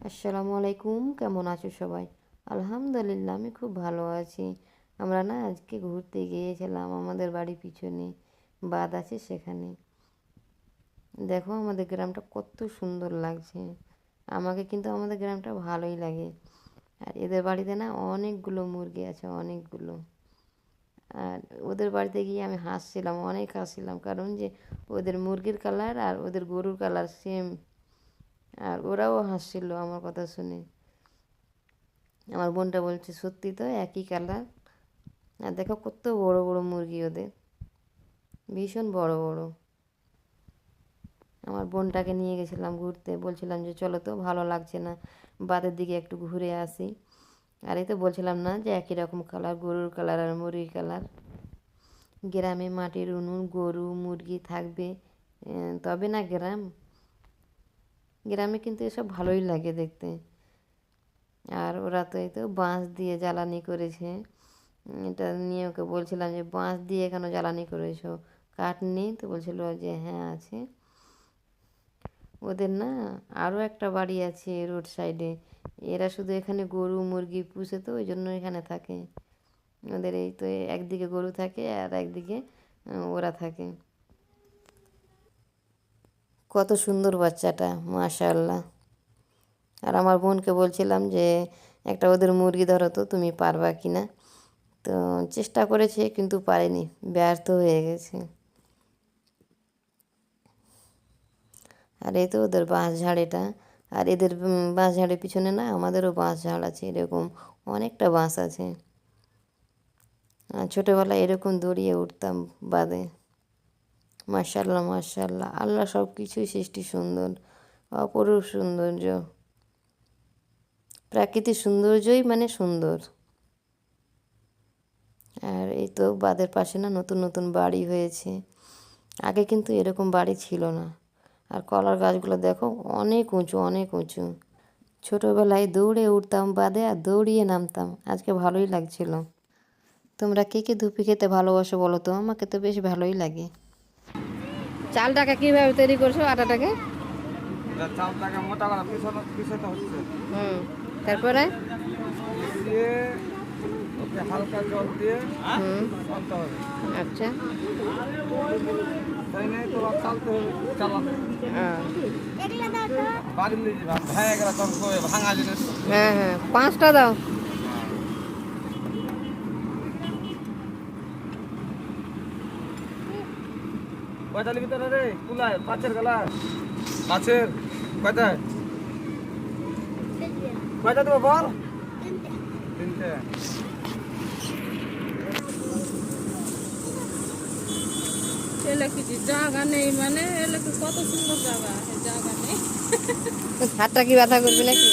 আসসালামু আলাইকুম, কেমন আছো সবাই? আলহামদুলিল্লাহ, আমি খুব ভালো আছি। আমরা না আজকে ঘুরতে গিয়েছিলাম, আমাদের বাড়ির পিছনে বাঁধ আছে সেখানে। দেখো আমাদের গ্রামটা কত সুন্দর লাগছে। আমাকে কিন্তু আমাদের গ্রামটা ভালোই লাগে। আর এদের বাড়িতে না অনেকগুলো মুরগি আছে, অনেকগুলো। আর ওদের বাড়িতে গিয়ে আমি হাসছিলাম, অনেক হাসছিলাম, কারণ যে ওদের মুরগির কালার আর ওদের গরুর কালার সেম। আর ওরাও হাসছিল আমার কথা শুনে। আমার বোনটা বলছে সত্যি তো একই কালার। আর দেখো কত বড় বড় মুরগি ওদের, ভীষণ বড় বড়। আমার বোনটাকে নিয়ে গেছিলাম ঘুরতে, বলছিলাম যে চলো তো, ভালো লাগছে না, বাদের দিকে একটু ঘুরে আসি। আর এই তো বলছিলাম না যে একই রকম কালার, গরুর কালার আর মুরগির কালার। গ্রামে মাটির উনুন, গরু মুরগি থাকবে, তবে না গ্রাম। গ্রামে কিন্তু এসব ভালোই লাগে দেখতে। আর ওরা তো এই তো বাঁশ দিয়ে জ্বালানি করেছে। এটা নিয়ে ওকে বলছিলাম যে বাঁশ দিয়ে কেন জ্বালানি করেছো, কাঠ নেই? তো বলছিল যে হ্যাঁ আছে। ওদের না আরও একটা বাড়ি আছে রোড সাইডে। এরা শুধু এখানে গরু মুরগি পুষে, তো ওই জন্য এখানে থাকে। ওদের এই তো একদিকে গরু থাকে আর একদিকে ওরা থাকে। কত সুন্দর বাচ্চাটা, মাশাআল্লাহ। আর আমার বোনকে বলছিলাম যে একটা ওদের মুরগি ধরো তো, তুমি পারবা কি না। তো চেষ্টা করেছে কিন্তু পারেনি, ব্যর্থ হয়ে গেছে। আর এই তো ওদের বাঁশঝাড় এটা। আর এদের বাঁশঝাড়ের পিছনে না আমাদেরও বাঁশঝাড় আছে, এরকম অনেকটা বাঁশ আছে। আর ছোটোবেলায় এরকম দৌড়িয়ে উঠতাম বাদে। মাশাআল্লাহ মাশাআল্লাহ, আল্লাহ সব কিছুই সৃষ্টি সুন্দর, অপরূপ সৌন্দর্য। প্রাকৃতিক সৌন্দর্যই মানে সুন্দর। আর এই তো বাঁধের পাশে না নতুন নতুন বাড়ি হয়েছে। আগে কিন্তু এরকম বাড়ি ছিল না। আর কলার গাছগুলো দেখো, অনেক উঁচু অনেক উঁচু। ছোটোবেলায় দৌড়ে উঠতাম বাদে আর দৌড়িয়ে নামতাম, আজকে ভালোই লাগছিল। তোমরা কে কে ধুপি খেতে ভালোবাসো বলো তো? আমাকে তো বেশ ভালোই লাগে। চালটাকে কীভাবে তৈরি করছো, আটাটাকে? চালটাকে মোটা করা পিছাতে হচ্ছে। হুম, তারপরে? পিছিয়ে ওকে হালকা জল দিয়ে হুম, চালতে হবে। আচ্ছা। তাই নাই তো চালতে হবে, চালাতে ও, বাড়ির নিয়ে ভেঙে গেলে তখন কবে ভাঙা জিনিস। হ্যাঁ হ্যাঁ, 5টা দাও। কয়টার ভিতরে রে কুলায় পাঁচের গেলায় পাঁচের কয়টায় কয়টা দেবো বল? তিনটে। এলে কিছু জায়গা নেই, মানে এলে কি কত সুন্দর জায়গা, জায়গা নেই। হাতটা কি ব্যথা করবে নাকি?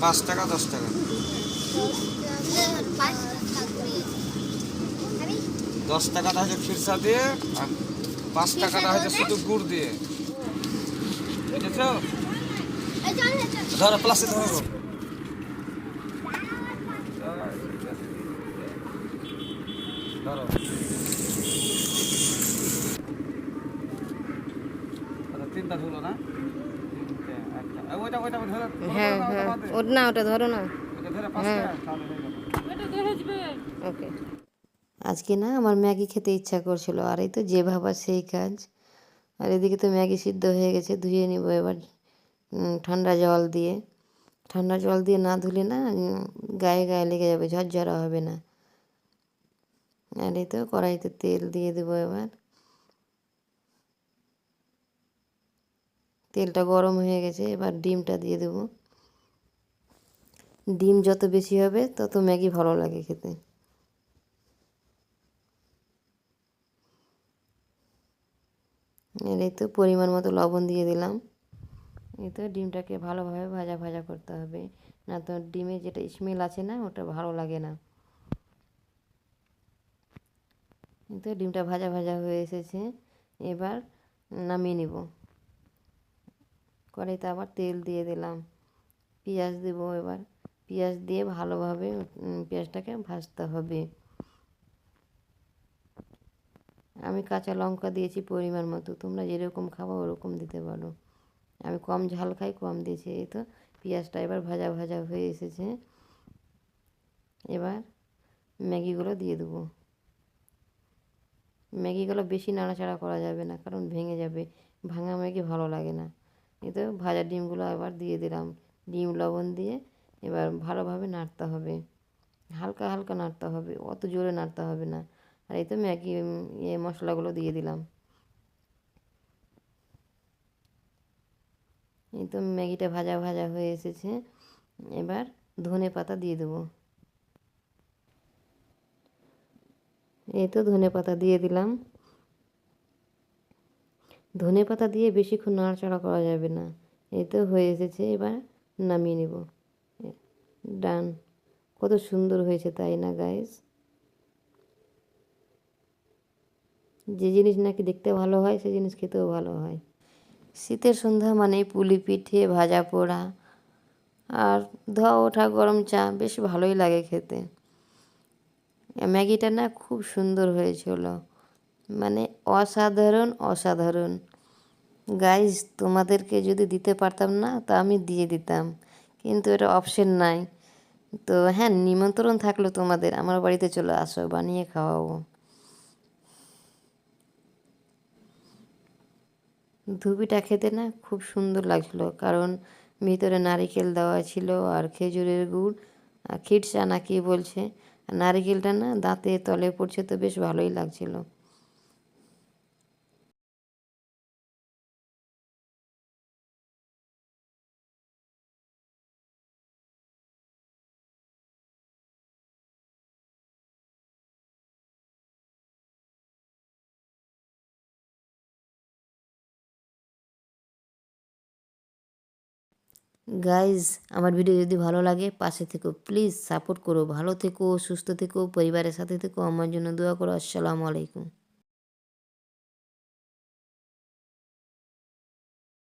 পাঁচ টাকা 10 টাকা। 10 টাকাটা হচ্ছে খিরসা দিয়ে আর 5 টাকাটা হচ্ছে শুধু গুড় দিয়ে, বুঝেছো? ধরো প্লাস্টিক ধরো, ধরো। আচ্ছা, তিনটা ধরো না? তিনটে, একটা। ওইটা ওইটা ধরে ধরো হ্যাঁ না, ওটা হ্যাঁ, বাদে। ওটা না, ওটা ধরো না। ওটা ধরে হ্যাঁ, পাঁচটা তাহলে হয়ে গেল। এটা দেখবে। ওকে। আজকে না আমার ম্যাগি খেতে ইচ্ছা করছিল, আর এই তো যে ভাবা সেই কাজ। আর এদিকে তো ম্যাগি সিদ্ধ হয়ে গেছে, ধুয়ে নিব এবার ঠান্ডা জল দিয়ে। ঠান্ডা জল দিয়ে না ধুলে না গায়ে গায়ে লেগে যাবে, ঝরঝরা হবে না। আর এই তো কড়াইতে তেল দিয়ে দেবো এবার। তেলটা গরম হয়ে গেছে, এবার ডিমটা দিয়ে দেবো। ডিম যত বেশি হবে তত ম্যাগি ভালো লাগে খেতে। আর এই তো পরিমাণ মতো লবণ দিয়ে দিলাম। এই তো ডিমটাকে ভালোভাবে ভাজা ভাজা করতে হবে, না তো ডিমে যেটা স্মেল আছে না, ওটা ভালো লাগে না। এই তো ডিমটা ভাজা ভাজা হয়ে এসেছে, এবার নামিয়ে নিব। কড়াইতে আবার তেল দিয়ে দিলাম, পেঁয়াজ দেবো এবার। পেঁয়াজ দিয়ে ভালোভাবে পেঁয়াজটাকে ভাজতে হবে। আমি কাঁচা লঙ্কা দিয়েছি পরিমাণ মতো, তোমরা যেরকম খাবো ওরকম দিতে পারো। আমি কম ঝাল খাই, কম দিয়েছি। এই তো পেঁয়াজটা এবার ভাজা ভাজা হয়ে এসেছে। এবার ম্যাগিগুলো দিয়ে দেবো। ম্যাগিগুলো বেশি নাড়াচাড়া করা যাবে না, কারণ ভেঙে যাবে, ভাঙা ম্যাগি ভালো লাগে না। এই তো ভাজা ডিমগুলো আবার দিয়ে দিলাম, ডিম লবণ দিয়ে এবার ভালোভাবে নাড়তে হবে, হালকা হালকা নাড়তে হবে, অত জোরে নাড়তে হবে না। আর এই তো ম্যাগি মশলাগুলো দিয়ে দিলাম। এই তো ম্যাগিটা ভাজা ভাজা হয়ে এসেছে। এবার ধনে পাতা দিয়ে দেবো। এই তো ধনে পাতা দিয়ে দিলাম। ধনে পাতা দিয়ে বেশিক্ষণ নাড়াচাড়া করা যাবে না। এই তো হয়ে এসেছে, এবার নামিয়ে নেব। ডান। কত সুন্দর হয়েছে তাই না গাইস? যে জিনিস নাকি দেখতে ভালো হয় সে জিনিস খেতেও ভালো হয়। শীতের সন্ধ্যা মানে পুলি পিঠে, ভাজা পোড়া আর ধোয়া ওঠা গরম চা, বেশ ভালোই লাগে খেতে। ম্যাগিটা না খুব সুন্দর হয়েছিল, মানে অসাধারণ অসাধারণ। গাইস, তোমাদেরকে যদি দিতে পারতাম না তা আমি দিয়ে দিতাম, কিন্তু এটা অপশন নাই। তো হ্যাঁ, নিমন্ত্রণ থাকলো তোমাদের, আমার বাড়িতে চলে আসো, বানিয়ে খাওয়াবো। ধুবিটা খেতে না খুব সুন্দর লাগছিলো, কারণ ভিতরে নারিকেল দেওয়া ছিল আর খেজুরের গুড়, খিরসা না কি বলছে, নারিকেলটা না দাঁতে তলে পড়ছে, তো বেশ ভালোই লাগছিলো। গাইজ, আমার ভিডিও যদি ভালো লাগে পাশে থেকো, প্লিজ সাপোর্ট করো, ভালো থেকো, সুস্থ থেকো, পরিবারের সাথে থেকো, আমার জন্য দোয়া করো। আসসালামু আলাইকুম।